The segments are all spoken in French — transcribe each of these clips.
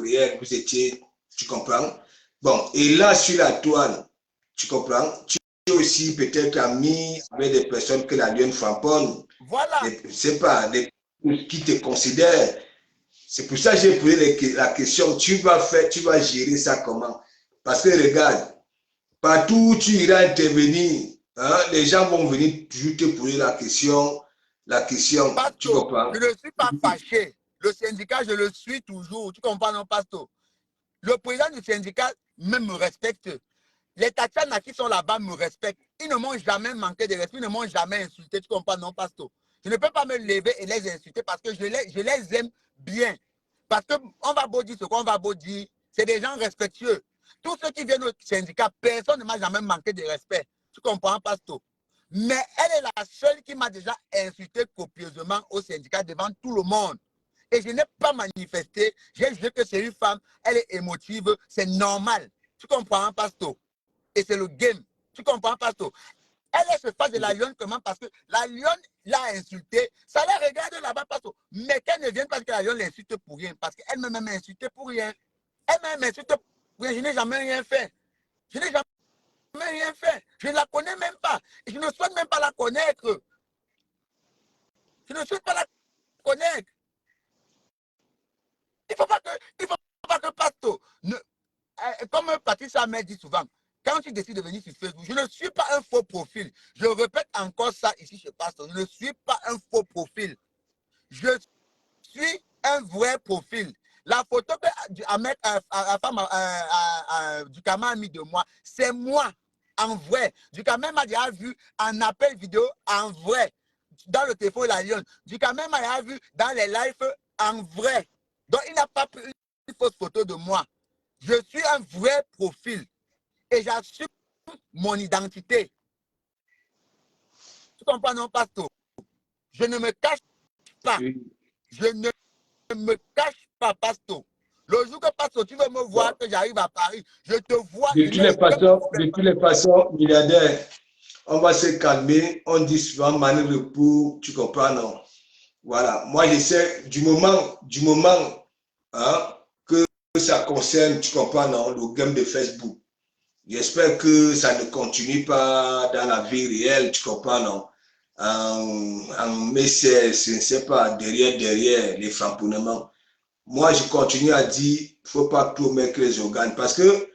réel, vous étiez, tu comprends? Bon, et là, sur la toile, tu comprends? Tu es aussi peut-être ami avec des personnes que la lionne framponne. Voilà. Je ne sais pas, qui te considèrent. C'est pour ça que j'ai posé la question, tu vas gérer ça comment? Parce que regarde, partout où tu iras intervenir, hein, les gens vont venir toujours te poser la question, tu Pasto, comprends? je ne suis pas fâché. Le syndicat, je le suis toujours. Tu comprends, non, Pasto? Le président du syndicat même me respecte. Les Tatiana qui sont là-bas me respectent. Ils ne m'ont jamais manqué de respect, ils ne m'ont jamais insulté. Tu comprends, non, Pasto? Je ne peux pas me lever et les insulter parce que je les aime bien. Parce qu'on va beau dire ce qu'on va beau dire, c'est des gens respectueux. Tous ceux qui viennent au syndicat, personne ne m'a jamais manqué de respect. Tu comprends, Pasto? Mais elle est la seule qui m'a déjà insulté copieusement au syndicat devant tout le monde. Et je n'ai pas manifesté. J'ai jugé que c'est une femme, elle est émotive, c'est normal. Tu comprends, Pasto? Et c'est le game. Tu comprends, Pasto? Elle se face de la lionne comment? Parce que la lionne l'a insulté. Ça la regarde là-bas, Pasto. Mais qu'elle ne vienne pas que la lionne l'insulte pour rien. Parce qu'elle m'a même insulté pour rien. Elle m'a insulté pour rien. Je n'ai jamais rien fait. Je n'ai jamais rien fait. Je ne la connais même pas. Et je ne souhaite même pas la connaître. Je ne souhaite pas la connaître. Il ne faut pas que Pasto, comme Patricia m'a dit souvent, quand tu décides de venir sur Facebook, je ne suis pas un faux profil. Je répète encore ça ici chez Pasto. Je ne suis pas un faux profil. Je suis un vrai profil. La photo que la femme du Kama a mis de moi, c'est moi, en vrai. Du Kama m'a déjà vu en appel vidéo, en vrai. Dans le téléphone La Lionne. Du Kama m'a déjà vu dans les lives, en vrai. Donc, il n'a pas pris une fausse photo de moi. Je suis un vrai profil. Et j'assume mon identité. Tu comprends, non, Pasto? Je ne me cache pas. Je ne me cache pas, Pasto. Le jour que Pasto, tu veux me voir, que j'arrive à Paris, je te vois. De toutes les façons, milliardaire, on va se calmer. On dit souvent manœuvre pour, tu comprends, non? Voilà. Moi, j'essaie du moment hein, que ça concerne, tu comprends, non, le game de Facebook. J'espère que ça ne continue pas dans la vie réelle, tu comprends, non? Mais c'est, je ne sais pas, derrière les framponnements. Moi, je continue à dire, il ne faut pas trop mettre les organes parce que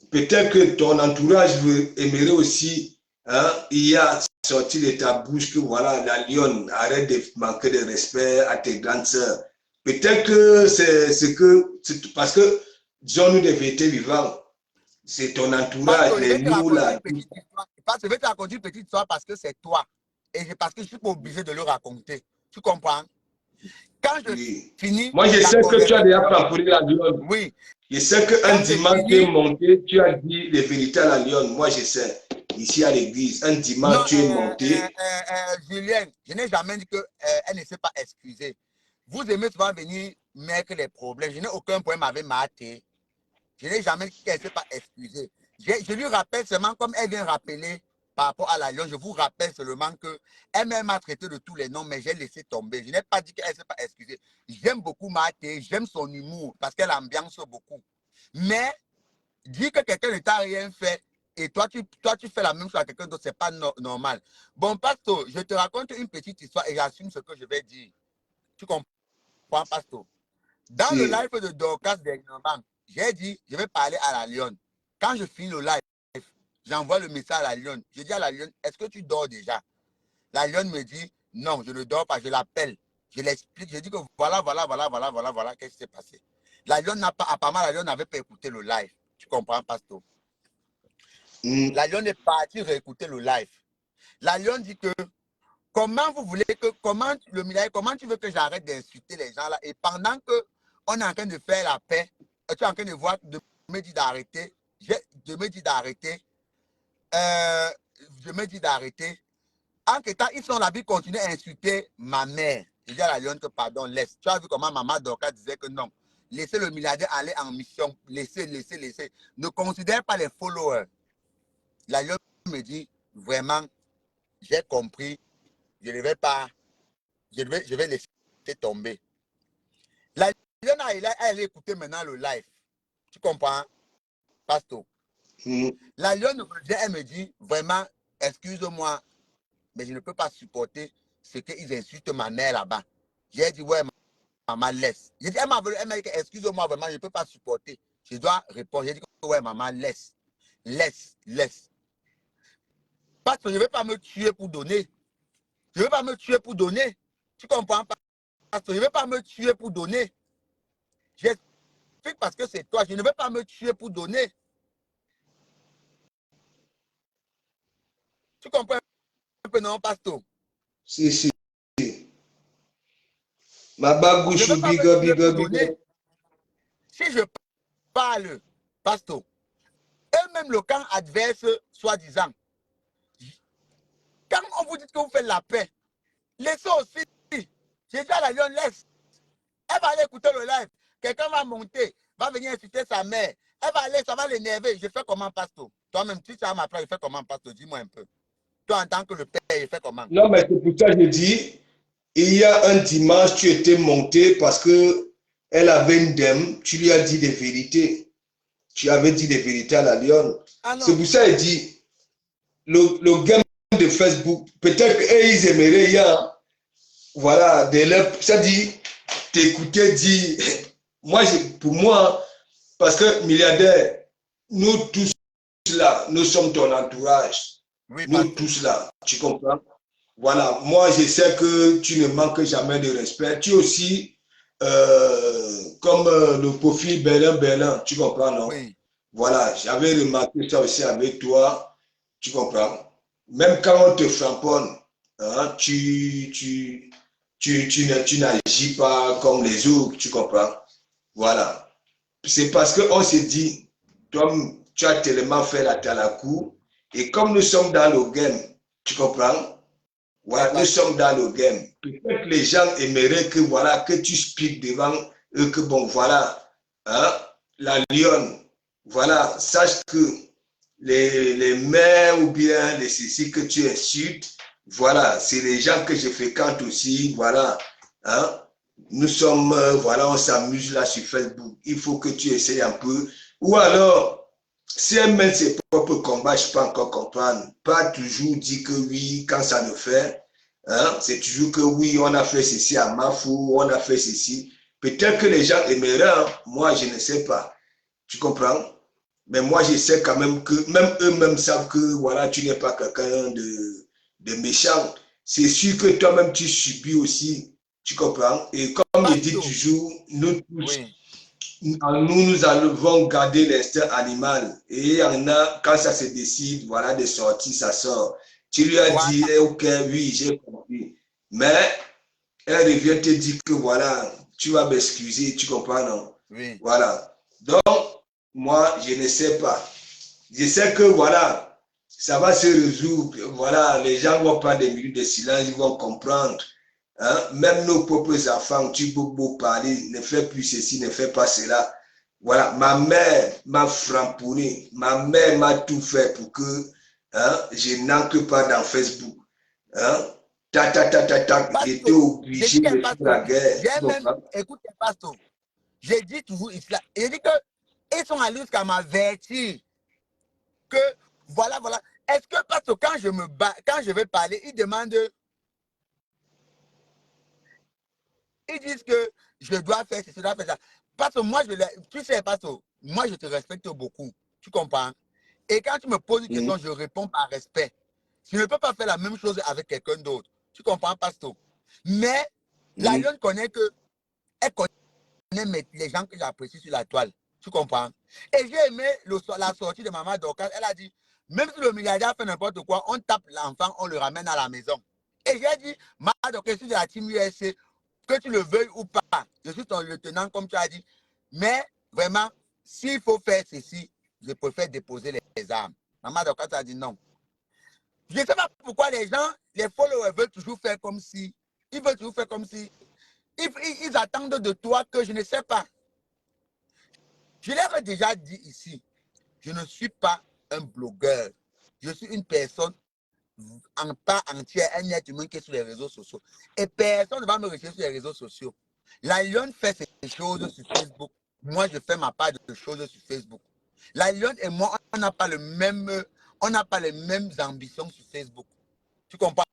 peut-être que ton entourage aimerait aussi, hein, il y a sorti de ta bouche que voilà, la lionne, arrête de manquer de respect à tes grandes sœurs. Peut-être que parce que, disons-nous des vérités vivantes, c'est ton entourage, Pasto, je vais les te loups raconter là. une petite histoire. Pasto, je vais te raconter une petite histoire parce que c'est toi. Et parce que je suis pas obligé de le raconter. Tu comprends? Quand je Oui. finis Moi, je la sais que tu as déjà conversation, pampouré la lionne. oui, Je sais qu'un quand je dimanche, tu es finis, monté, tu as dit les vérités à la lionne. Moi, je sais. Ici à l'église, un non, dimanche, tu es monté. Julien, je n'ai jamais dit qu'elle ne s'est pas excusée. Vous aimez souvent venir mettre les problèmes. Je n'ai aucun problème avec Mathé. Je n'ai jamais dit qu'elle ne s'est pas excusée. Je lui rappelle seulement, comme elle vient rappeler par rapport à la lionne, je vous rappelle seulement qu'elle m'a traité de tous les noms, mais j'ai laissé tomber. Je n'ai pas dit qu'elle ne s'est pas excusée. J'aime beaucoup Mathé, j'aime son humour parce qu'elle ambiance beaucoup. Mais dire que quelqu'un ne t'a rien fait et toi tu fais la même chose à quelqu'un d'autre, ce n'est pas normal. Bon, Pasto, je te raconte une petite histoire et j'assume ce que je vais dire. Tu comprends, Pasto? Dans le Oui. live de Dorcas dernièrement, j'ai dit, je vais parler à la lionne. Quand je finis le live, j'envoie le message à la lionne. Je dis à la lionne, est-ce que tu dors déjà? La lionne me dit, non, je ne dors pas, je l'appelle. Je l'explique, je dis que voilà, qu'est-ce qui s'est passé. La lionne n'a pas, apparemment, la lionne n'avait pas écouté le live. Tu comprends, Pasto? La lionne est partie réécouter le live. La lionne dit que, comment vous voulez que, comment tu veux que j'arrête d'insulter les gens là? Et pendant que on est en train de faire la paix, tu es en train de voir, de me dire d'arrêter, je me dis d'arrêter, je me dis d'arrêter. En ce temps, ils sont là, ils continuent à insulter ma mère. Je dis à la lionne que pardon, laisse. Tu as vu comment maman Dorcas disait que non. Laissez le milliardaire aller en mission. Laissez. Ne considère pas les followers. La lionne me dit, vraiment, j'ai compris, je ne vais pas, je vais laisser tomber. La elle a écouté maintenant le live. Tu comprends, Pasto? La lionne revient, elle me dit, vraiment, excuse-moi, mais je ne peux pas supporter ce qu'ils insultent ma mère là-bas. J'ai dit, ouais, maman, laisse. J'ai dit, elle m'a dit, excuse-moi, vraiment, je ne peux pas supporter. Je dois répondre. J'ai dit, ouais, maman, laisse. Laisse. Parce que je ne vais pas me tuer pour donner. Je ne vais pas me tuer pour donner. Tu comprends pas? Parce que je ne vais pas me tuer pour donner. J'explique parce que c'est toi. Je ne vais pas me tuer pour donner. Tu comprends un peu, non, Pasto? Si. Ma bagouche, big up. Si je parle, Pasto, eux-mêmes le camp adverse, soi-disant, quand on vous dit que vous faites la paix, laissez aussi. J'ai dit à la lionne, laisse. Elle va aller écouter le live. Quelqu'un va monter, va venir insulter sa mère. Elle va aller, ça va l'énerver. Je fais comment, Pasto? Toi-même, si tu as ma place, je fais comment, Pasto? Dis-moi un peu. Toi, en tant que le père, je fais comment? Non, mais c'est pour ça que je dis, il y a un dimanche, tu étais monté parce que elle avait une dème, tu lui as dit des vérités. Tu avais dit des vérités à la lionne. Ah, c'est pour ça qu'il dit, le game de Facebook, peut-être qu'ils aimeraient, il y a, voilà, ça dit, t'écouter, dit, pour moi, parce que milliardaire, nous tous là, nous sommes ton entourage. Oui, nous tous là, tu comprends? Voilà, moi je sais que tu ne manques jamais de respect. Tu aussi, comme le profil Berlin, tu comprends, non? Oui. Voilà, j'avais remarqué ça aussi avec toi, tu comprends? Même quand on te framponne, hein, tu n'agis pas comme les autres, tu comprends? Voilà. C'est parce qu'on s'est dit, toi, tu as tellement fait la talakou, et comme nous sommes dans le game, tu comprends? Voilà, nous sommes dans le game. Peut-être les gens aimeraient que, voilà, que tu expliques devant eux que, bon, voilà, hein, la lionne, voilà, sache que les mères ou bien les ceci que tu insultes, voilà, c'est les gens que je fréquente aussi, voilà, hein. Nous sommes, voilà, on s'amuse là sur Facebook. Il faut que tu essayes un peu. Ou alors, si elle mène ses propres combats, je ne peux pas encore comprendre. Pas toujours dire que oui, quand ça le fait. Hein, c'est toujours que oui, on a fait ceci à Mafou, on a fait ceci. Peut-être que les gens aimeraient, hein. Moi, je ne sais pas. Tu comprends? Mais moi, je sais quand même que, même eux-mêmes savent que, voilà, tu n'es pas quelqu'un de méchant. C'est sûr que toi-même, tu subis aussi. Tu comprends? Et comme je dis toujours, nous tous, nous allons garder l'instinct animal. Et il y en a, quand ça se décide, voilà, de sortir, ça sort. Tu lui as dit, ok, oui, j'ai compris. Mais elle revient te dire que, voilà, tu vas m'excuser, tu comprends, non? Oui. Voilà. Donc, moi, je ne sais pas. Je sais que, voilà, ça va se résoudre. Voilà, les gens vont prendre des minutes de silence, ils vont comprendre. Hein? Même nos propres enfants, tu peux beau parler, ne fais plus ceci, ne fais pas cela. Voilà, ma mère m'a framponné, ma mère m'a tout fait pour que, hein, je n'entre pas dans Facebook. Hein? J'étais obligé de faire la guerre. Écoute, Pastor, j'ai dit toujours cela. Il dit qu'ils sont allés jusqu'à m'avertir que, voilà. Est-ce que, Pastor, quand je vais parler, ils demandent, ils disent que je dois faire ceci, je dois faire ça. Parce que moi, tu sais, Pastor, moi, je te respecte beaucoup. Tu comprends? Et quand tu me poses une question, je réponds par respect. Je ne peux pas faire la même chose avec quelqu'un d'autre. Tu comprends, Pastor? Mais la lionne connaît que, elle connaît les gens que j'apprécie sur la toile. Tu comprends? Et j'ai aimé la sortie de Maman Dorcas. Elle a dit, même si le milliardaire fait n'importe quoi, on tape l'enfant, on le ramène à la maison. Et j'ai dit, Maman Dorcas, je suis de la team USC, que tu le veuilles ou pas, je suis ton lieutenant, comme tu as dit. Mais vraiment, s'il faut faire ceci, je préfère déposer les armes. Maman Dorcas a dit non. Je ne sais pas pourquoi les gens, les followers veulent toujours faire comme si, ils veulent toujours faire comme si, ils attendent de toi que je ne sais pas. Je leur ai déjà dit ici, je ne suis pas un blogueur. Je suis une personne en part entière, un être humain qui est sur les réseaux sociaux. Et personne ne va me rechercher sur les réseaux sociaux. La Lionne fait ses choses sur Facebook. Moi, je fais ma part de choses sur Facebook. La Lionne et moi, on n'a pas les mêmes ambitions sur Facebook. Tu comprends,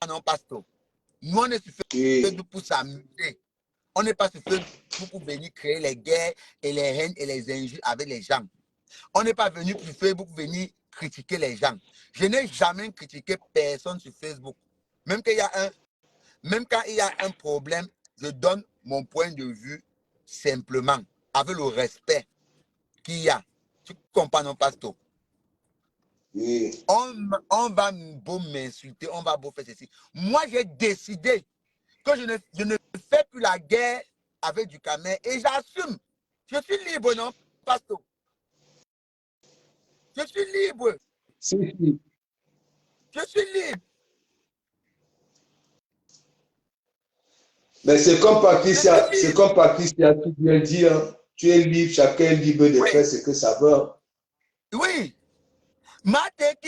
non, Pastor? Nous, on est sur Facebook pour s'amuser. On n'est pas sur Facebook pour venir créer les guerres et les haines et les injures avec les gens. On n'est pas venu sur Facebook pour venir critiquer les gens. Je n'ai jamais critiqué personne sur Facebook. Même quand il y a un problème, je donne mon point de vue simplement, avec le respect qu'il y a. Tu comprends, non, Pastor? Oui. On va beau m'insulter, on va beau faire ceci. Moi, j'ai décidé que je ne fais plus la guerre avec du Camer et j'assume. Je suis libre, non, Pastor? Je suis libre. Si. Je suis libre. Mais c'est comme Patricia tu viens de dire, tu es libre, chacun est libre de faire ce que ça veut. Oui. Mate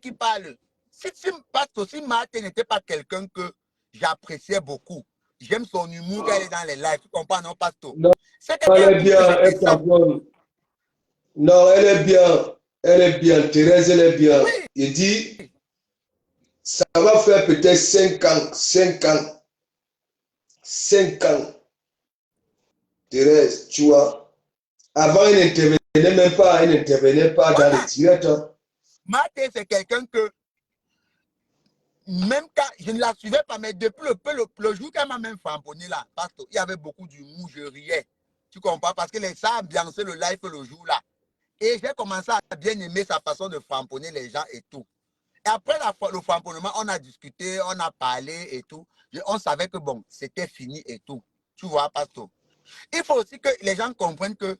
qui parle. Si Mate n'était pas quelqu'un que j'appréciais beaucoup, j'aime son humour quand elle est dans les lives, tu comprends, non, Pastor? Non, elle est bien, elle est non, elle est bien, Thérèse, elle est bien. Oui. Il dit, ça va faire peut-être 5 ans. Thérèse, tu vois. Avant, elle n'intervenait pas dans les directs. Mate, c'est quelqu'un que, même quand je ne la suivais pas, mais depuis le jour qu'elle m'a même framponné là, parce qu'il y avait beaucoup d'humour, je riais. Tu comprends? Parce que ça a ambiancé le live le jour là. Et j'ai commencé à bien aimer sa façon de framponner les gens et tout. Et après le framponnement, on a discuté, on a parlé et tout. On savait que bon, c'était fini et tout. Tu vois, Pastor? Il faut aussi que les gens comprennent que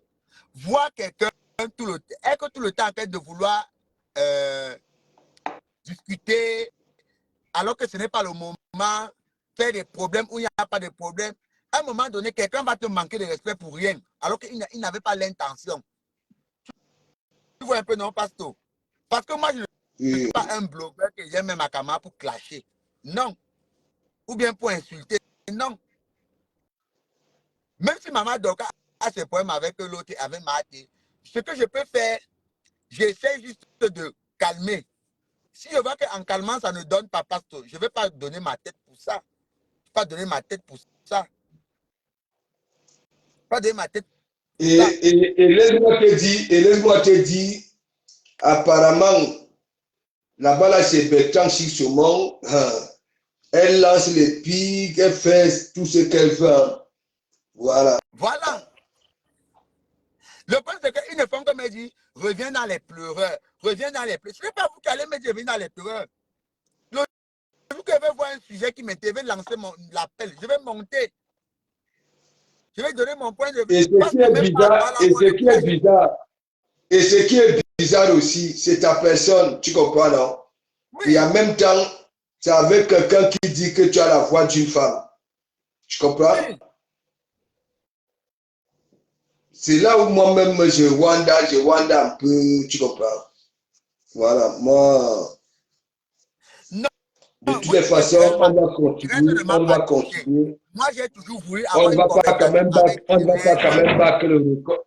voir quelqu'un tout le temps en train de vouloir discuter, alors que ce n'est pas le moment, faire des problèmes où il n'y a pas de problème. À un moment donné, quelqu'un va te manquer de respect pour rien, alors qu'il n'avait pas l'intention. Tu vois un peu, non, Pastor? Parce que moi, je ne suis pas un blogueur que j'aime même ma caméra pour clasher. Non. Ou bien pour insulter. Non. Même si Maman Doka a ses problèmes avec l'autre, avec Maté, ce que je peux faire, j'essaie juste de calmer. Si je vois qu'en calmant, ça ne donne pas, Pastor, je ne vais pas donner ma tête pour ça. Je ne vais pas donner ma tête pour ça. Pas donner ma tête pour ça. Et laisse-moi te dire, apparemment, là-bas, là, chez Bertrand Chichomon, elle lance les pics, elle fait tout ce qu'elle fait. Voilà. Voilà. Le problème, c'est qu'ils ne font que me dire, reviens dans les pleureurs, reviens dans les pleureurs. Ce n'est pas vous qui allez me dire, reviens dans les pleureurs. Le jour que je vais voir un sujet qui m'intéresse, je vais lancer l'appel, je vais monter. Je vais donner mon point de vue. Et ce qui est bizarre aussi, c'est ta personne, tu comprends, non? Oui. Et en même temps, c'est avec quelqu'un qui dit que tu as la voix d'une femme. Tu comprends? Oui. C'est là où moi-même, je wanda un peu, tu comprends? Voilà, moi... Non. De toutes les façons, on va continuer. Moi, j'ai toujours voulu avoir une conversation avec on va pas quand même battre le record.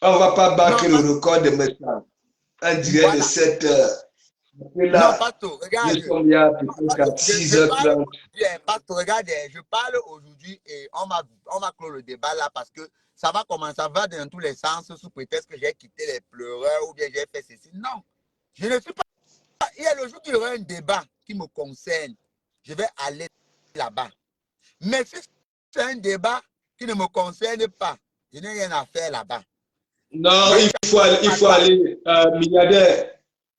On va pas battre le record de messages. On dirait de 7 heures. Là, non, Pastor, regarde. Nous sommes là peut-être à 6h30. Pastor, regarde, je parle aujourd'hui et on va clore le débat là parce que ça va commencer, ça va dans tous les sens sous prétexte que j'ai quitté les pleureurs ou bien j'ai fait ceci. Non, je ne suis pas. Il y a le jour qu'il y aura un débat qui me concerne, je vais aller là-bas. Mais si c'est un débat qui ne me concerne pas, je n'ai rien à faire là-bas. Non, il faut aller,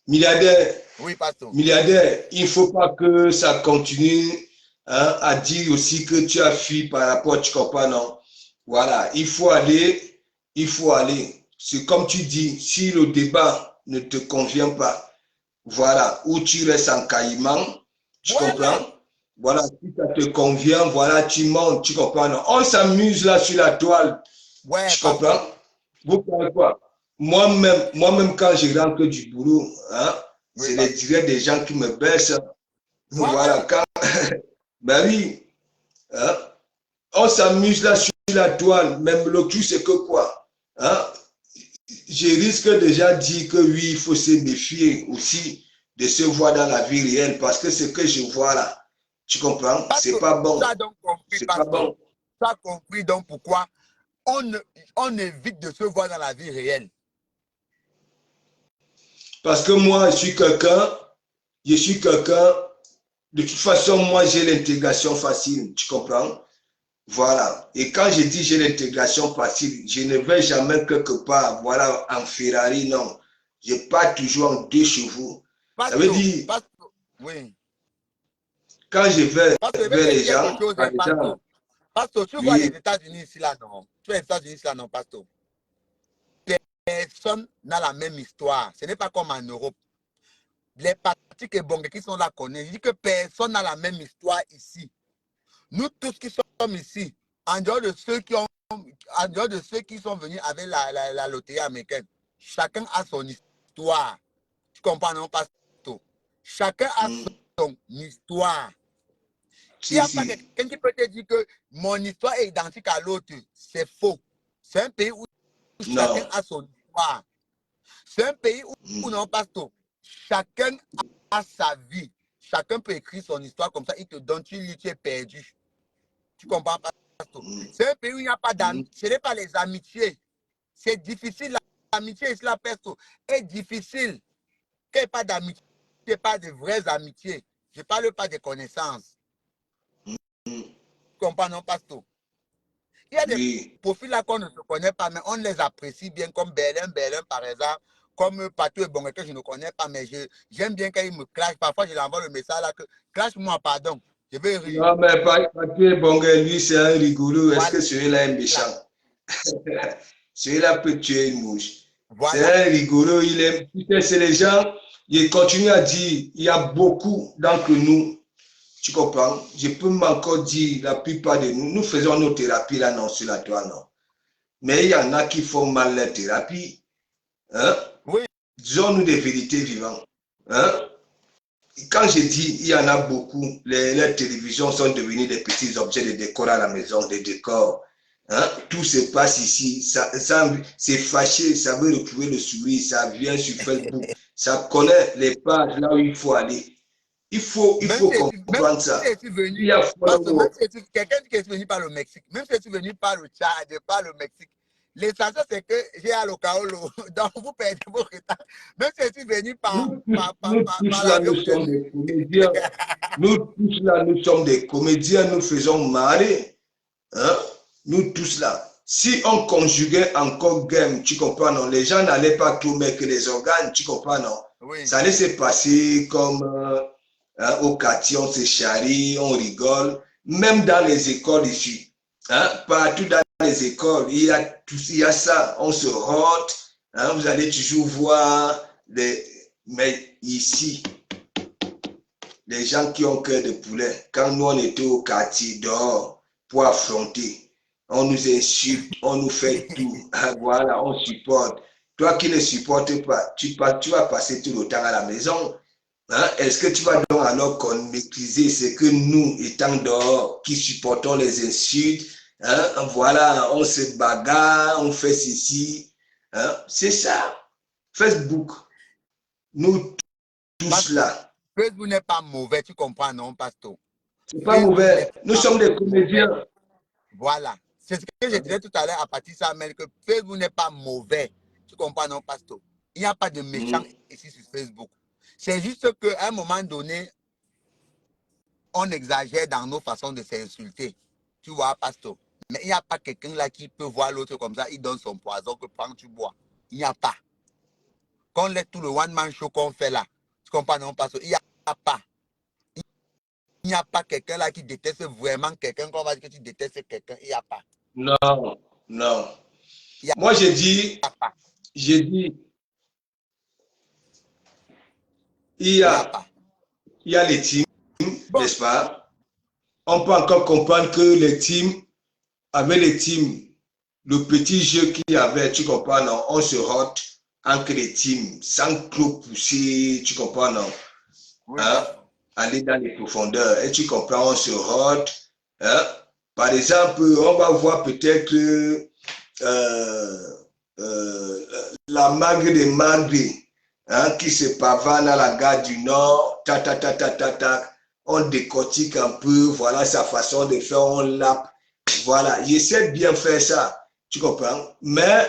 milliardaire. Oui, Pastor. Milliardaire, il ne faut pas que ça continue à dire aussi que tu as fui par rapport, tu comprends, non? Voilà, il faut aller. C'est comme tu dis, si le débat ne te convient pas, voilà, où tu restes en caïman, tu comprends? Voilà, si ça te convient, voilà, tu montes, tu comprends? Non? On s'amuse là sur la toile, tu comprends? Vous parlez quoi? Moi-même, quand je rentre du boulot, c'est les directs des gens qui me baissent. Voilà, quand... ben oui, Hein? On s'amuse là sur la toile, même le truc c'est que quoi? Hein? Je risque déjà dire que oui, il faut se méfier aussi de se voir dans la vie réelle parce que ce que je vois là, tu comprends? C'est pas bon. Ça donc compris, C'est pas bon. Ça compris donc pourquoi on évite de se voir dans la vie réelle. Parce que moi, je suis quelqu'un, de toute façon, moi, j'ai l'intégration facile, tu comprends? Voilà. Et quand je dis j'ai l'intégration facile, je ne vais jamais quelque part, voilà, en Ferrari, non. Je pars toujours en 2 chevaux. Ça veut dire, oui. Quand je vais vers les gens, quelque chose, par exemple, Pastor, tu vois les États-Unis ici là, non? Tu vois les États-Unis ici là, non, Pastor? Personne n'a la même histoire. Ce n'est pas comme en Europe. Les partis qui sont là connaissent. Je dis que personne n'a la même histoire ici. Nous tous qui sommes ici, en dehors de ceux qui sont venus avec la loterie américaine, chacun a son histoire. Tu comprends, non, Pastor? Chacun a son histoire. Il n'y a pas quelqu'un qui peut te dire que mon histoire est identique à l'autre. C'est faux. C'est un pays où chacun a son histoire. C'est un pays où non, Pastor, chacun a sa vie. Chacun peut écrire son histoire comme ça. Il te donne, tu lis, tu es perdu. Tu comprends, Pastor? C'est un pays où il n'y a pas d'amitié. Ce n'est pas les amitiés. C'est difficile. L'amitié ici, la Pastor, est difficile. Qu'il n'y ait pas d'amitié, pas de vraies amitiés. Je ne parle pas de connaissances. Tu comprends, non, Pastor? Il y a des profils là qu'on ne se connaît pas, mais on les apprécie bien, comme Berlin, par exemple, comme Patou et Bongue, que je ne connais pas, mais j'aime bien quand il me clash. Parfois, je lui envoie le message là que clash-moi, pardon. Je vais rire. Non, mais Patou et Bongue, lui, c'est un rigolo. Est-ce que celui-là est méchant? Celui-là peut tuer une mouche. C'est un rigolo. Il aime. C'est les gens, ils continuent à dire, il y a beaucoup d'entre nous. Tu comprends? Je peux encore dire, la plupart de nous, nous faisons nos thérapies là, non, sur la toile, non. Mais il y en a qui font mal leur thérapie. Hein? Oui. Disons-nous des vérités vivantes. Hein? Quand je dis, il y en a beaucoup, les télévisions sont devenues des petits objets de décor à la maison, des décors. Hein? Tout se passe ici. C'est fâché, ça veut retrouver le sourire, ça vient sur Facebook, ça connaît les pages là où il faut aller. Il faut comprendre ça. Même si quelqu'un qui est venu par le Mexique, même si tu es venu par le Tchad, par le Mexique, l'essentiel c'est que j'ai à l'Okaolo, donc vous perdez vos retards. Même si tu es venu par l'avion, nous sommes des comédiens. Nous tous là, nous sommes des comédiens, nous faisons marrer. Hein? Nous tous là. Si on conjuguait encore game, tu comprends, non? Les gens n'allaient pas tout mettre que les organes, tu comprends, non? Oui. Ça allait se passer comme au quartier, on se charrie, on rigole. Même dans les écoles ici, hein? Partout dans les écoles, il y a ça, on se rote, hein? Vous allez toujours voir, mais ici, les gens qui ont cœur de poulet, quand nous on était au quartier dehors pour affronter, on nous insulte, on nous fait tout, voilà, on supporte. Toi qui ne supportes pas, tu vas passer tout le temps à la maison. Hein? Est-ce que tu vas donc alors maîtriser ce que nous, étant dehors, qui supportons les insultes, hein? Voilà, on se bagarre, on fait ceci. Hein? C'est ça. Facebook, nous tous là. Facebook n'est pas mauvais, tu comprends, non, Pastor? C'est pas mauvais. Nous sommes des comédiens. Voilà. C'est ce que je disais tout à l'heure à partir de ça, mais que Facebook n'est pas mauvais. Tu comprends, non, Pastor? Il n'y a pas de méchants ici sur Facebook. C'est juste qu'à un moment donné, on exagère dans nos façons de s'insulter. Tu vois, Pastor? Mais il n'y a pas quelqu'un là qui peut voir l'autre comme ça, il donne son poison, que prends, tu bois. Il n'y a pas. Qu'on laisse tout le one-man show qu'on fait là. Tu comprends, non, Pastor? Il n'y a pas. Il n'y a pas quelqu'un là qui déteste vraiment quelqu'un, qu'on va dire que tu détestes quelqu'un. Il n'y a pas. Non, non. Moi, j'ai dit, il y a les teams, n'est-ce pas? On peut encore comprendre que les teams, avec les teams, le petit jeu qu'il y avait, tu comprends, non? On se rote entre les teams, sans trop pousser, tu comprends, non? Oui. Hein? Aller dans les profondeurs. Et tu comprends, on se rote. Hein? Par exemple, on va voir peut-être la magre des magres, hein, qui se pavane à la gare du Nord, on décortique un peu, voilà sa façon de faire, on lappe. Voilà, il essaie de bien faire ça, tu comprends? Mais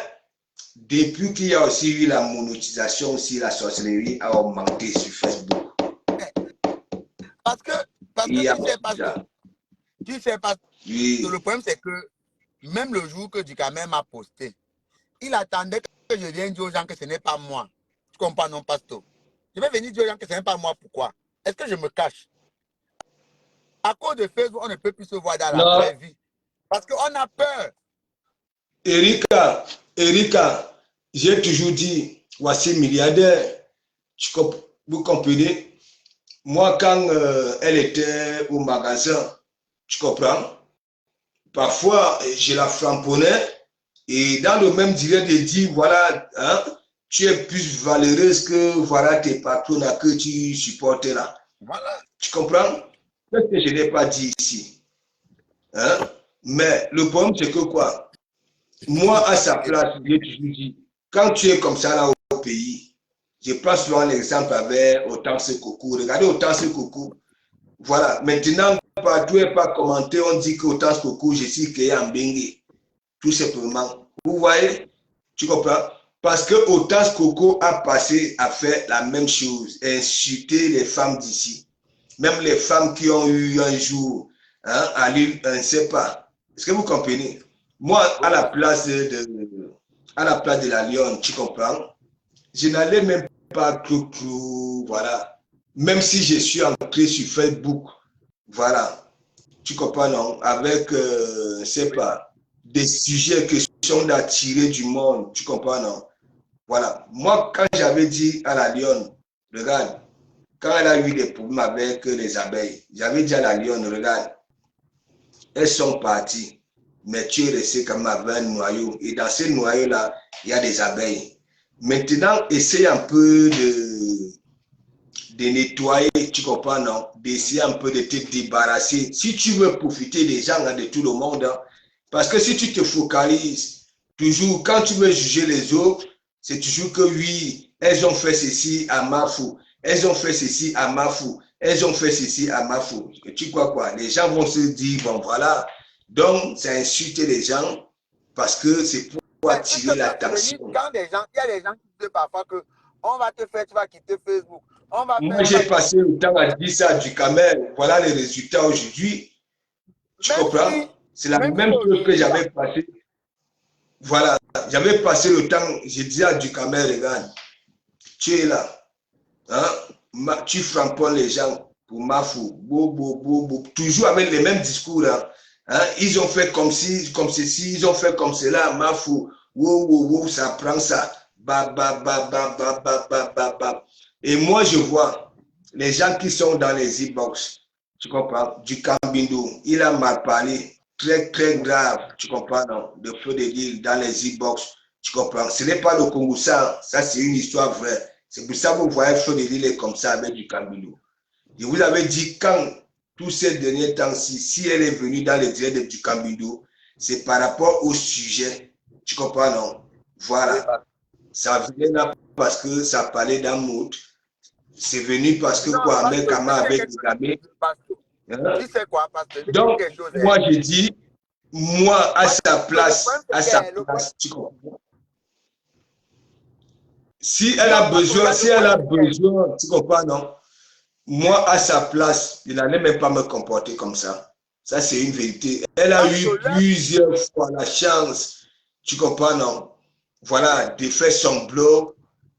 depuis qu'il y a aussi eu la monétisation, aussi la sorcellerie a augmenté sur Facebook. Parce que tu sais pas, oui. le problème c'est que même le jour que Ducamel m'a posté, il attendait que je vienne dire aux gens que ce n'est pas moi. Tu comprends, non, pasteur? Je vais venir dire aux gens que ce n'est pas moi. Pourquoi? Est-ce que je me cache? À cause de Facebook, on ne peut plus se voir dans la vraie vie. Parce qu'on a peur. Erika, j'ai toujours dit, voici milliardaire. Vous comprenez? Moi, quand elle était au magasin, tu comprends? Parfois, je la frapponnais et dans le même direct, de dire, voilà, hein, tu es plus valeureuse que voilà tes patrons que tu supportes là. Voilà. Tu comprends? Ce que je n'ai pas dit ici. Hein? Mais le problème, c'est que quoi? Moi, à sa place, j'ai toujours dit, quand tu es comme ça là au pays, je prends souvent l'exemple avec Autanse Coco. Regardez Autanse Coco. Voilà. Maintenant, partout et pas commenté, on dit que Autanse Coco, je suis créé en Bengue. Tout simplement. Vous voyez? Tu comprends? Parce que Autanse Coco a passé à faire la même chose, insulter les femmes d'ici. Même les femmes qui ont eu un jour, hein, à l'île, on ne sait pas. Est-ce que vous comprenez? Moi, à la place de la Lyon, tu comprends? Je n'allais même pas trop, voilà. Même si je suis entré sur Facebook, voilà. Tu comprends, non? Avec, je ne sais pas, des sujets, questions d'attirer du monde, tu comprends, non? Voilà. Moi, quand j'avais dit à la Lyon, regarde, quand elle a eu des problèmes avec les abeilles, j'avais dit à la Lyon, regarde, elles sont parties, mais tu es resté comme avec un noyau. Et dans ce noyau-là, il y a des abeilles. Maintenant, essaye un peu de nettoyer, tu comprends, non? D'essayer un peu de te débarrasser. Si tu veux profiter des gens, de tout le monde, hein, parce que si tu te focalises toujours, quand tu veux juger les autres, c'est toujours que oui, elles ont fait ceci à ma fou. Elles ont fait ceci à ma fou. Elles ont fait ceci à ma fou. Tu crois quoi? Les gens vont se dire, bon voilà. Donc, c'est insulter les gens parce que c'est pour attirer l'attention. Quand il y a des gens qui disent parfois que on va te faire, tu vas quitter Facebook. Moi, j'ai passé le temps à dire ça à Ducamel. Voilà les résultats aujourd'hui. Tu comprends? C'est la même chose que j'avais passé. Voilà, j'avais passé le temps, j'ai dit à Ducamel, regarde, tu es là, hein? Tu frapponnes les gens pour Mafou, toujours avec les mêmes discours. Hein? Ils ont fait comme ceci, ils ont fait comme cela, Mafou, ça prend ça. Et moi, je vois les gens qui sont dans les e-box, tu comprends, du Cambindo, il a mal parlé, très, très grave, tu comprends, non, de feu de l'île dans les e-box, tu comprends. Ce n'est pas le Congo, ça c'est une histoire vraie. C'est pour ça que vous voyez feu de l'île est comme ça avec du Cambindo. Je vous avais dit, quand tous ces derniers temps-ci, si elle est venue dans les directs du Cambindo, c'est par rapport au sujet, tu comprends, non? Voilà. Ça venait là parce que ça parlait d'amour. C'est venu parce que quoi, avec Kama avec des amis. Tu sais quoi, parce que donc, moi, je dis, moi, à sa place, tu comprends. Si elle a besoin, tu comprends, non? Moi, à sa place, je n'allais même pas me comporter comme ça. Ça, c'est une vérité. Elle a eu plusieurs fois la chance, tu comprends, non? Voilà, de faire son blog.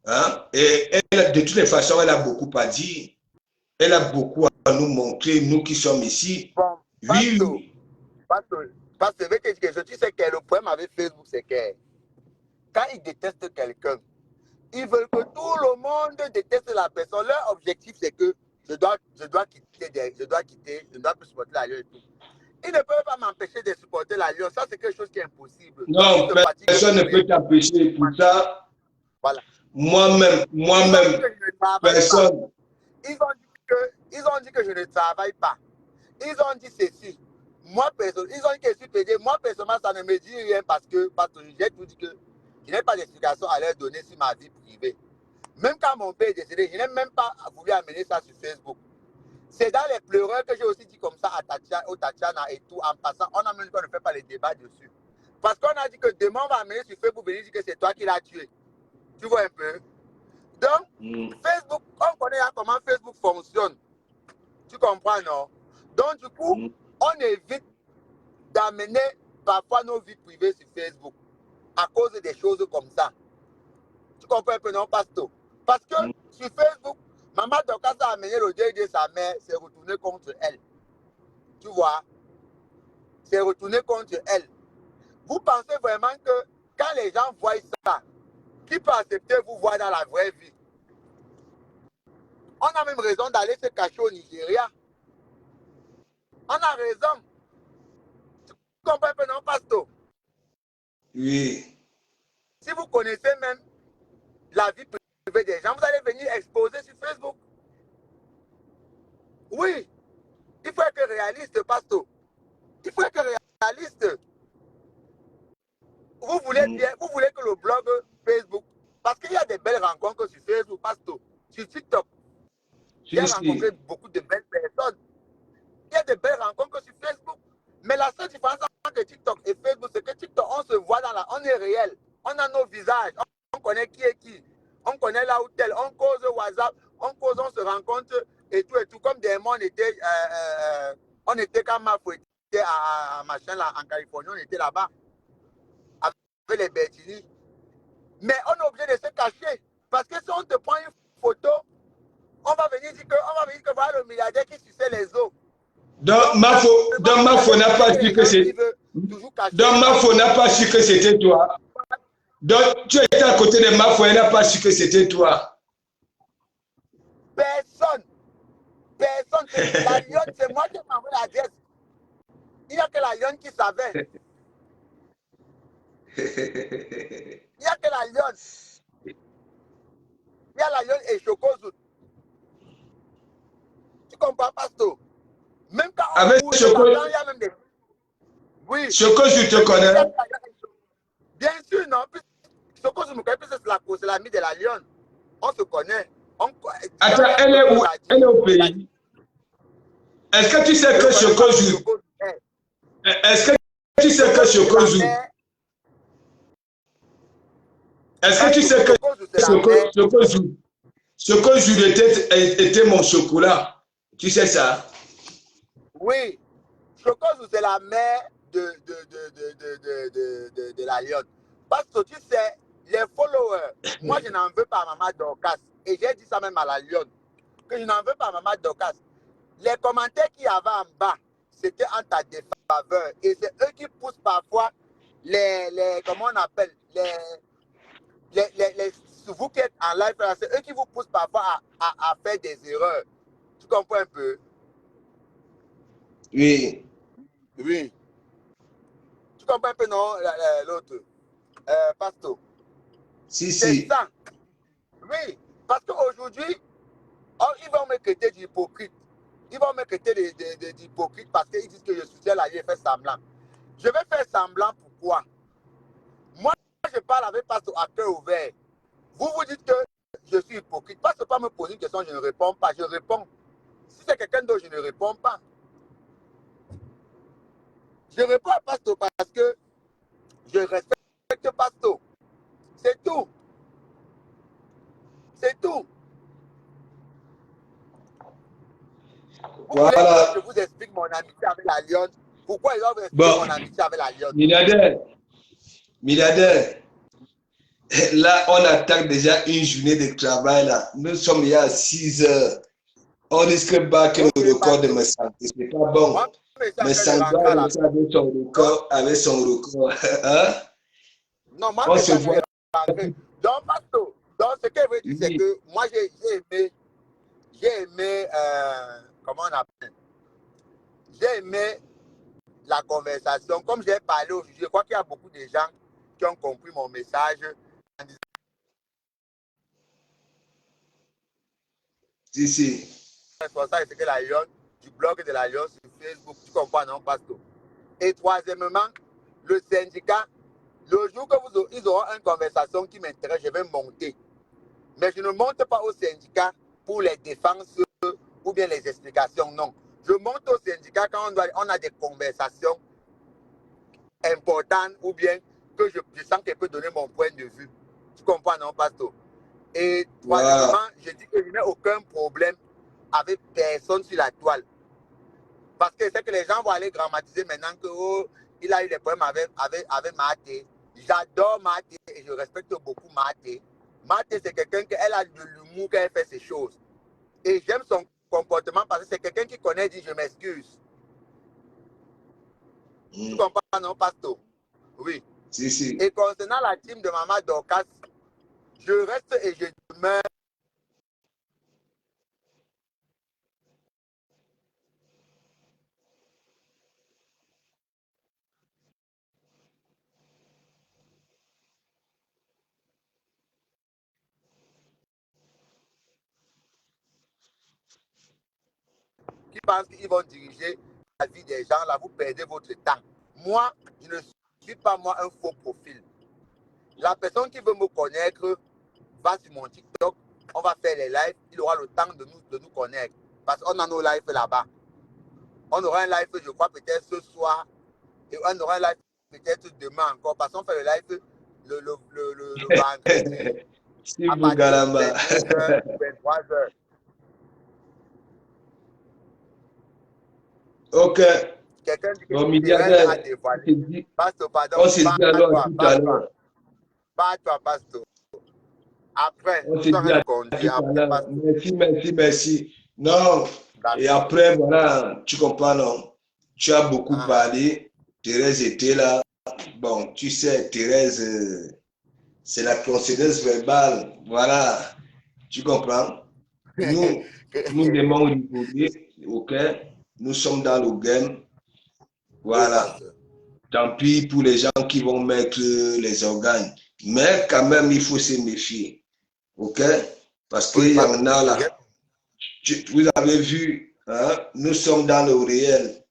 Hein? Et elle, de toutes les façons, elle a beaucoup à dire. Elle a beaucoup à nous montrer, nous qui sommes ici. Bon, oui. Parce que tu sais que le problème avec Facebook, c'est que quand ils détestent quelqu'un, ils veulent que tout le monde déteste la personne. Leur objectif, c'est que je dois quitter, je ne dois plus supporter la Lyon et tout. Ils ne peuvent pas m'empêcher de supporter la Lyon. Ça, c'est quelque chose qui est impossible. Non, personne ne peut t'empêcher. Pour ça, voilà. Moi-même, personne. Ils ont dit que je ne travaille pas. Ils ont dit ceci. Moi, personnellement, ils ont dit que je suis pédé. Moi, personnellement, ça ne me dit rien parce que j'ai tout dit que je n'ai pas d'explication à leur donner sur ma vie privée. Même quand mon père est décédé, je n'ai même pas voulu amener ça sur Facebook. C'est dans les pleureurs que j'ai aussi dit comme ça à Tatiana et tout, en passant. On a même dit qu'on ne fait pas les débats dessus. Parce qu'on a dit que demain, on va amener sur Facebook venir dire que c'est toi qui l'as tué. Tu vois un peu? Donc, Facebook, on connaît comment Facebook fonctionne. Tu comprends, non? Donc, du coup, on évite d'amener parfois nos vies privées sur Facebook à cause des choses comme ça. Tu comprends un peu, non, Pasto? Parce que sur Facebook, Maman Dorcas a amené le deuil de sa mère, c'est retourné contre elle. Tu vois? C'est retourné contre elle. Vous pensez vraiment que quand les gens voient ça, qui peut accepter vous voir dans la vraie vie? On a même raison d'aller se cacher au Nigeria. On a raison. Tu comprends un peu, non, Pasto? Oui. Si vous connaissez même la vie privée des gens, vous allez venir exposer sur Facebook. Oui, il faut être réaliste, Pasto. Il faut être réaliste. Vous voulez bien, vous voulez que le blog Facebook, parce qu'il y a des belles rencontres sur Facebook, Pasto, sur TikTok. J'ai rencontré beaucoup de belles personnes. Il y a de belles rencontres sur Facebook. Mais la seule différence entre TikTok et Facebook, c'est que TikTok, on se voit on est réel. On a nos visages. On connaît qui est qui. On connaît là où tel. On cause WhatsApp. On cause, on se rencontre et tout et tout. Comme des mois, on était quand Mafou était à machin là, en Californie, on était là-bas. Avec les Bertini. Mais on est obligé de se cacher. Parce que si on te prend une photo, on va venir dire que voilà le milliardaire qui suçait les eaux. Donc Mafo n'a pas su que c'était. Donc Mafo n'a pas su que c'était toi. Donc tu étais à côté de Mafo, elle n'a pas su que c'était toi. Personne. Personne. La lionne, c'est moi qui ai envoyé l'adresse. Il n'y a que la lionne qui savait. Il n'y a que la lionne. Il y a la lionne et Chocozout. Tu comprends, Pasto? Même quand on avec bouge là-dedans, il y a même des... Oui. Chocozout, je te connais. Bien sûr, non. Chocozout, c'est l'ami de la lionne. On se connaît. Attends, elle est où? Elle est au pays. Est-ce que tu sais que Chocozout... Est-ce que tu sais que Chocozout... Est-ce que tu sais que Chocozout était mon chocolat? Tu sais ça? Oui. Chocozout, c'est la mère de la lionne. Parce que tu sais, les followers, moi je n'en veux pas à Maman Dorcas. Et j'ai dit ça même à la lionne, que je n'en veux pas à Maman Dorcas. Les commentaires qu'il y avait en bas, c'était en ta défaveur. Et c'est eux qui poussent parfois comment on appelle, vous qui êtes en live, c'est eux qui vous poussent parfois à faire des erreurs. Tu comprends un peu? Oui. Oui. Tu comprends un peu, non, l'autre? Pasto. Si. C'est ça. Oui. Parce qu'aujourd'hui, ils vont me traiter d'hypocrite. Ils vont me traiter d'hypocrite parce qu'ils disent que je soutiens la vie et fais semblant. Je vais faire semblant pourquoi? Moi, je parle avec Pasto à cœur ouvert. Vous vous dites que je suis hypocrite. Pasto pas me poser une question, je ne réponds pas. Je réponds. Si c'est quelqu'un d'autre, je ne réponds pas. Je réponds à Pasto parce que je respecte Pasto. C'est tout. C'est tout. Vous voulez que je vous explique mon amitié avec la lionne? Pourquoi ils doivent expliquer mon amitié avec la lionne? Milliardaire. Là, on attaque déjà une journée de travail. Là. Nous sommes il y a 6 heures. On risque de battre le record de mes santé. C'est pas bon. Moi, mais Santé avec son record. Hein? Non, moi, on se voit. Donc, Pasto, donc ce que je veux dire, c'est que moi, j'ai aimé, comment on appelle? J'ai aimé la conversation. Comme j'ai parlé aujourd'hui, je crois qu'il y a beaucoup de gens qui ont compris mon message. Si. Responsable de la lionne, du blog de la lionne sur Facebook, tu comprends, non, Pasto? Et troisièmement, le syndicat, le jour que ils auront une conversation qui m'intéresse, je vais monter. Mais je ne monte pas au syndicat pour les défenses ou bien les explications, non. Je monte au syndicat quand on a des conversations importantes ou bien que je sens qu'elle peut donner mon point de vue. Tu comprends, non, Pasteur? Et troisièmement, je dis que je n'ai aucun problème avec personne sur la toile. Parce que c'est que les gens vont aller grammatiser maintenant que oh, il a eu des problèmes avec Maté. J'adore Maté et je respecte beaucoup Maté. Maté, c'est quelqu'un qui a de l'humour quand elle fait ses choses. Et j'aime son comportement parce que c'est quelqu'un qui connaît, dit je m'excuse. Tu comprends, non, Pasto? Oui. Si. Et concernant la team de Maman Dorcas, je reste et je demeure. Qui pensent qu'ils vont diriger la vie des gens, là, vous perdez votre temps. Moi, je ne suis pas moi un faux profil. La personne qui veut me connaître va sur mon TikTok, on va faire les lives, il aura le temps de nous connaître. Parce qu'on a nos lives là-bas. On aura un live, je crois, peut-être ce soir, et on aura un live peut-être demain encore, parce qu'on fait le live le vendredi à partir de 22h, 23h. Ok. Quelqu'un dit que Bon, tu milliardaire, à dévoiler. Pasteur, pardon, on se dit alors tout à l'heure. Pas toi, Pasteur. Après, On se dit à tout à l'heure. Merci. Non, et après, voilà, tu comprends, non? Tu as beaucoup parlé. Thérèse était là. Bon, tu sais, Thérèse, c'est la concédeuse verbale. Voilà, tu comprends? Nous demandons au niveau, ok? Nous sommes dans le game. Voilà. Tant pis pour les gens qui vont mettre les organes. Mais quand même, il faut se méfier. OK? Parce qu'il y en a là. Vous avez vu, hein, nous sommes dans le réel.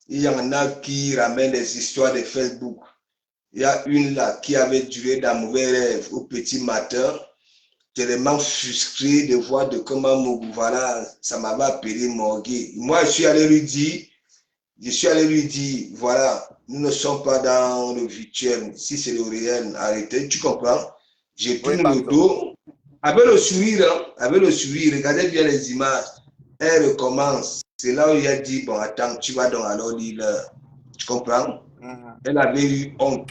Il y en a qui ramènent des histoires de Facebook. Il y a une là qui avait duré dans mauvais rêve au petit matin, tellement frustré de voir de comment voilà, ça m'avait appelé Morgué. Moi, je suis allé lui dire, voilà, nous ne sommes pas dans le virtuel. Si c'est le réel, arrêtez, tu comprends? J'ai tourné le dos. Avec le sourire, regardez bien les images. Elle recommence. C'est là où il a dit, bon, attends, tu vas donc alors lire. Tu comprends? Elle avait eu honte,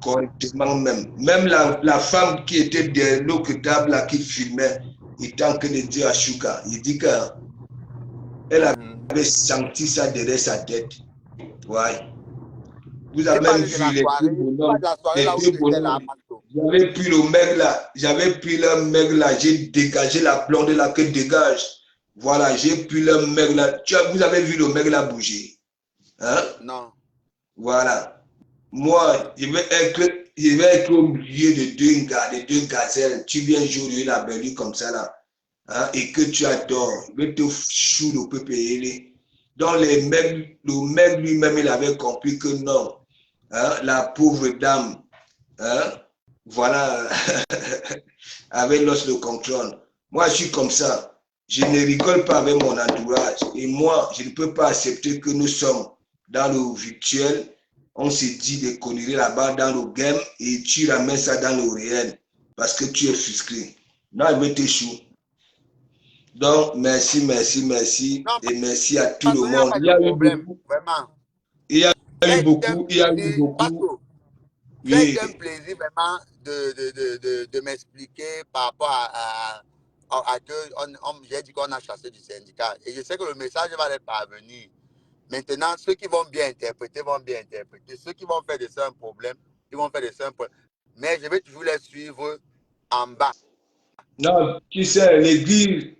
correctement même. Même la femme qui était de l'autre table là, qui filmait, il tente que de dire à Chouka, il dit qu'elle avait senti ça derrière sa tête. Ouais. Vous avez même vu les deux bonhommes. J'avais pris le mec là, j'ai dégagé la blonde là que dégage. Voilà, j'ai pris le mec là. Vous avez vu le mec là bouger? Hein? Non. Voilà. Moi, je vais être au milieu de deux gazelles. Tu viens jouer la belle comme ça là. Hein? Et que tu adores. Je vais te chou le peu payer. Donc, le mec lui-même, il avait compris que non. Hein? La pauvre dame, hein? Voilà, avec l'os de contrôle. Moi, je suis comme ça. Je ne rigole pas avec mon entourage. Et moi, je ne peux pas accepter que nous sommes dans le virtuel. On se dit de conneries là-bas dans le game et tu ramènes ça dans le réel parce que tu es frustré. Non, il veut t'échouer. Donc, merci. Non, Et merci à tout le monde. Il y a eu beaucoup. Vraiment. Il y a eu beaucoup. C'est un plaisir vraiment de m'expliquer par rapport à que j'ai dit qu'on a chassé du syndicat. Et je sais que le message va leur parvenir. Maintenant, ceux qui vont bien interpréter vont bien interpréter. Ceux qui vont faire de ça un problème, ils vont faire de ça un problème. Mais je vais toujours les suivre en bas. Non, tu sais, l'église,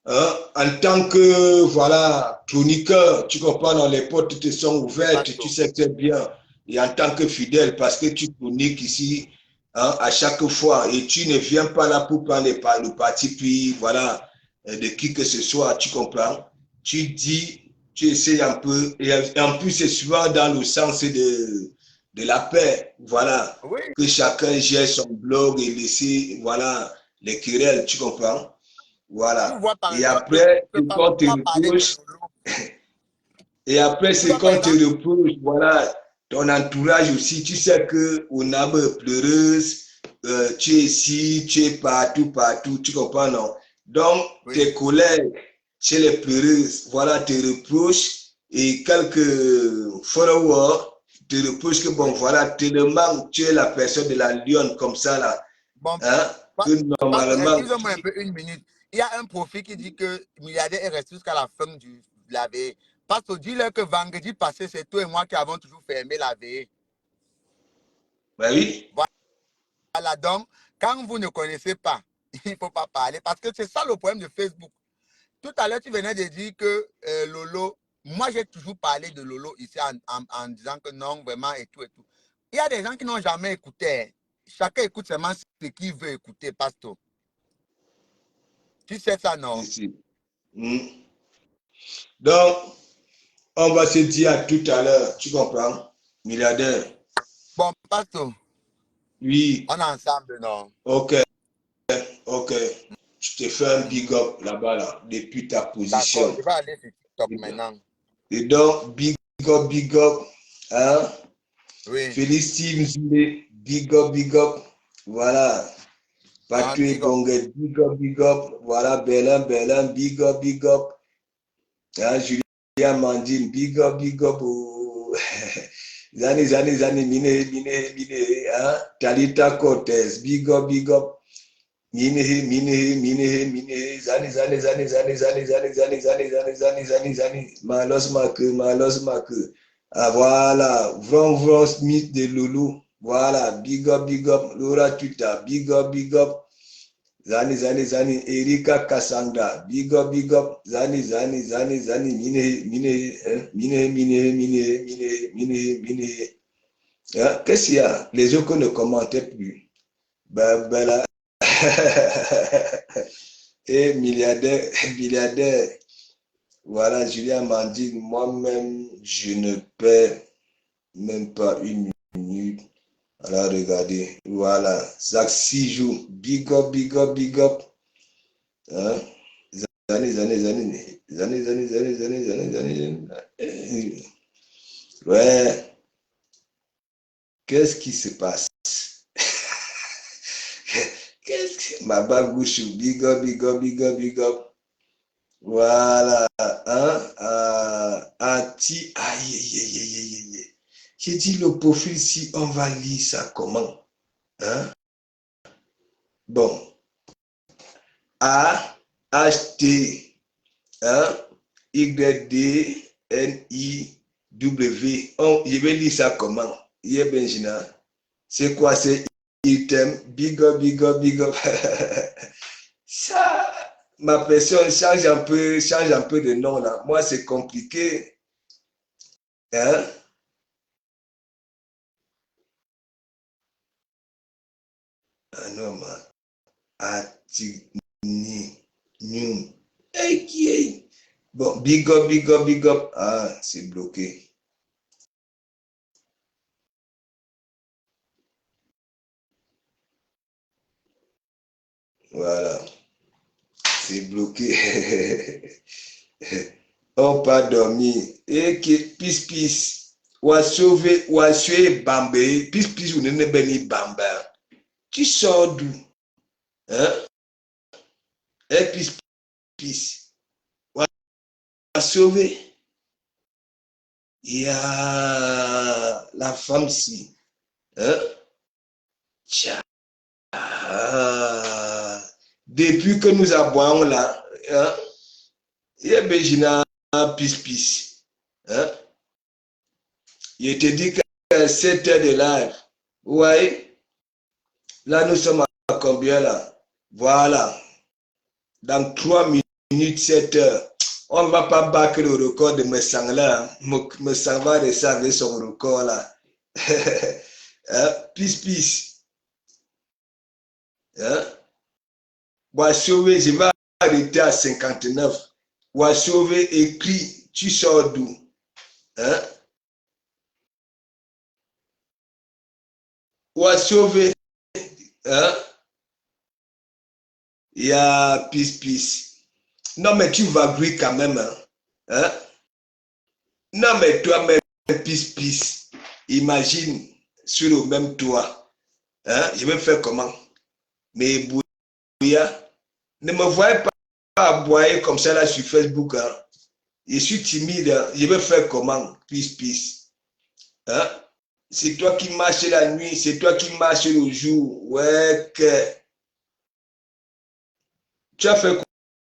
hein, en tant que, voilà, chroniqueur, tu comprends, dans les portes te sont ouvertes, tu sais très bien. Et en tant que fidèle, parce que tu chroniques ici, hein, à chaque fois, et tu ne viens pas là pour prendre le parti, puis voilà, de qui que ce soit, tu comprends. Tu dis tu essayes un peu, et en plus, c'est souvent dans le sens de la paix, voilà, Oui, que chacun gère son blog et laisser, voilà, les querelles, tu comprends? tu Voilà. vois par Et exemple, après, je c'est pense quand tu pas parler de reproches, Lolo. et après, Tu c'est vois par quand exemple, tu reproches, voilà, ton entourage aussi, tu sais que on a pleureuse, tu es ici, tu es partout, partout, tu comprends, non? Donc, oui, tes collègues chez les pleureuses, voilà, te reprochent et quelques followers te reprochent que, bon, oui. voilà, tellement tu es la personne de la lionne comme ça, là, Bon, hein, que parce que, normalement, excusez-moi un peu, une minute. Il y a un profil qui dit que milliardaire est resté jusqu'à la fin de la veille. Parce que dis-leur que vendredi passé, c'est toi et moi qui avons toujours fermé la veille. ben oui, Voilà, donc, quand vous ne connaissez pas, il ne faut pas parler. Parce que c'est ça le problème de Facebook. Tout à l'heure, tu venais de dire que Lolo, moi j'ai toujours parlé de Lolo ici en disant que non, vraiment, et tout et tout. Il y a des gens qui n'ont jamais écouté. Chacun écoute seulement ce qu'il veut écouter, Pasto. Tu sais ça, non? ici. Donc, on va se dire à tout à l'heure, tu comprends? Milliardaire. Bon, Pasto, Oui, on est ensemble, non? ok, ok. Je te fais un big Mhm. up là-bas, là, depuis ta D'accord, position. je vais aller sur TikTok maintenant. Et donc, big up, hein? Oui, Félix Steve Zule, big up. Voilà. Patrick big up. Bongue, big up. Voilà, Berlin, big up. Hein, Julien Mandine, big up. Oh. Zani, mine, hein? Talita Cortez, big up. Mine, zani. Malos mak. Ah, voilà, Vron Smith de Loulou. Voilà, big up. Laura Tuta, big up. Zani, Erika Cassandra, big up, Zani, mine. Hein? Qu'est-ce qu'il y a? Les autres ne commentaient plus. Ben là. Et milliardaire. Voilà, Julien m'a dit, moi-même, je ne perds même pas une minute. Alors, regardez, voilà, Zach 6 jours, big up. Hein? Années. Ouais, qu'est-ce qui se passe? Qu'est-ce que... Ma bagouche, big up. Voilà, hein? Aïe. J'ai dit le profil, si on va lire ça comment? Hein? Bon, A-H-T, hein? Y-D-N-I-W. Je vais lire ça comment? Yeah, Benjina. C'est quoi? C'est item, big up. Ça, ma personne change un peu de nom là. Moi, c'est compliqué. Hein? Ah non, man. Atignium. Hey. Bon, big up. Ah, c'est bloqué. Voilà. C'est bloqué. On pas dormir. Et qui pis. Ou sauver bambé. Pis, ou n'est pas bamba. Tu sors d'où? Hein? Et pis. Ou sauver. Il y a la femme si. Hein? Tcha. Depuis que nous aboyons là, hein? Il y a Béjina pis. Hein? Je te dis que 7 heures de live. Ouais. Là, nous sommes à combien là? Voilà. Dans 3 minutes, 7 heures. On ne va pas battre le record de Messang là. Messang va réserver son record là. Hein? Pis. Hein? Je vais arrêter à 59. Sauver écrit tu sors d'où? Hein? Ou à sauver? Hein? Il y a Peace. Non, mais tu vas bruit quand même. Hein? Non, mais toi-même, Peace. Imagine sur le même toit. Hein? Je vais faire comment? Mais Bouya, ne me voyez pas aboyer comme ça là sur Facebook. Hein? Je suis timide. Hein? Je vais faire comment? Peace. Hein? C'est toi qui marches la nuit, c'est toi qui marches le jour. Ouais, que... Tu as fait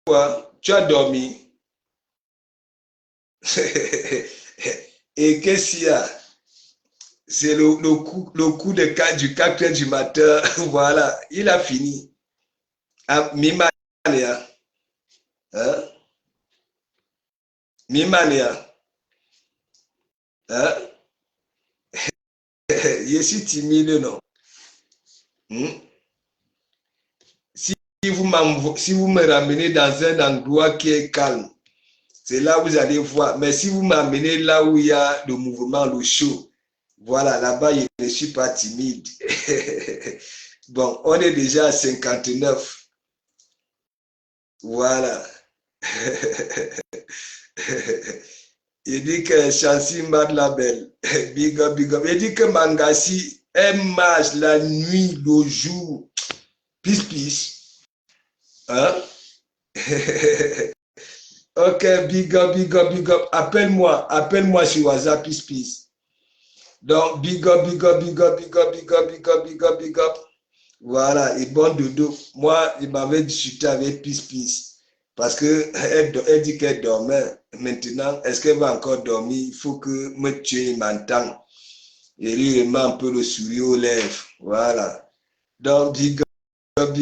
quoi? Tu as dormi. Et qu'est-ce qu'il y a? C'est le coup de 4, du 4 heures du matin. Voilà, il a fini. Mimania. Hein? Mimania. Hein? Je suis timide, non? Si si vous me ramenez dans un endroit qui est calme, c'est là où vous allez voir. Mais si vous m'amenez là où il y a le mouvement, le show, voilà, là-bas, je ne suis pas timide. Bon, on est déjà à 59. Voilà. Il dit que Chancy Mad la belle. Big up. Il dit que Mangassi, elle marche la nuit, le jour. Peace. Hein? Ok, big up. Appelle-moi sur WhatsApp, peace. Donc, big up. Voilà, et bon dodo. Moi, il m'avait discuté avec peace. Parce qu'elle dit qu'elle dormait. Maintenant, est-ce qu'elle va encore dormir? Il faut que me tue, il m'entend. Et lui, il met un peu le sourire aux lèvres. Voilà. Donc, big up.